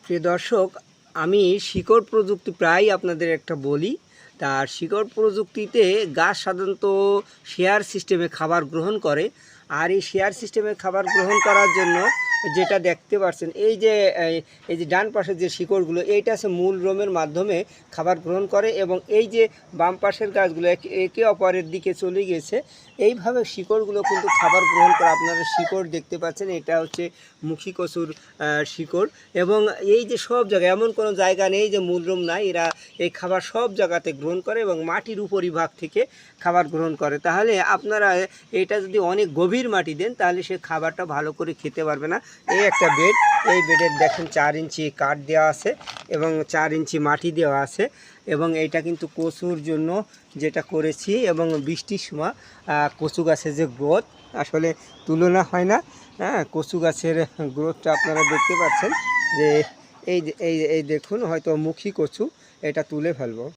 প্রিয় দর্শক, আমি শিকড় প্রযুক্তি প্রায় আপনাদের একটা বলি। তার শিকড় প্রযুক্তিতে গাছ সাধারণত শেয়ার সিস্টেমে খাবার গ্রহণ করে। আর এই শেয়ার সিস্টেমে খাবার গ্রহণ করার জন্য যেটা দেখতে পাচ্ছেন, এই যে ডান পাশের যে শিকড়গুলো, এইটা আছে মূল রোমের মাধ্যমে খাবার গ্রহণ করে, এবং এই যে বাম পাশের গাছগুলো একে অপরের দিকে চলে গেছে। এইভাবে শিকড়গুলো কিন্তু খাবার গ্রহণ করে। আপনারা শিকড় দেখতে পাচ্ছেন, এটা হচ্ছে মুখী কচুর শিকড়। এবং এই যে সব জায়গায় এমন কোনো জায়গা নেই যে মূলরোম নাই, এরা এই খাবার সব জায়গাতে গ্রহণ করে এবং মাটির উপরিভাগ থেকে খাবার গ্রহণ করে। তাহলে আপনারা এটা যদি অনেক গভীর মাটি দেন, তাহলে সে খাবারটা ভালো করে খেতে পারবে না। এই একটা বেড, এই বেডের দেখেন 4 ইঞ্চি কাঠ দেওয়া আছে এবং 4 ইঞ্চি মাটি দেওয়া আছে। এবং এইটা কিন্তু কচুর জন্য যেটা করেছি, এবং বৃষ্টির সময় কচু গাছের যে গ্রোথ আসলে তুলনা হয় না। হ্যাঁ, কচু গাছের গ্রোথটা আপনারা দেখতে পাচ্ছেন যে এই দেখুন, হয়তো মুখী কচু, এটা তুলে ফেলবো।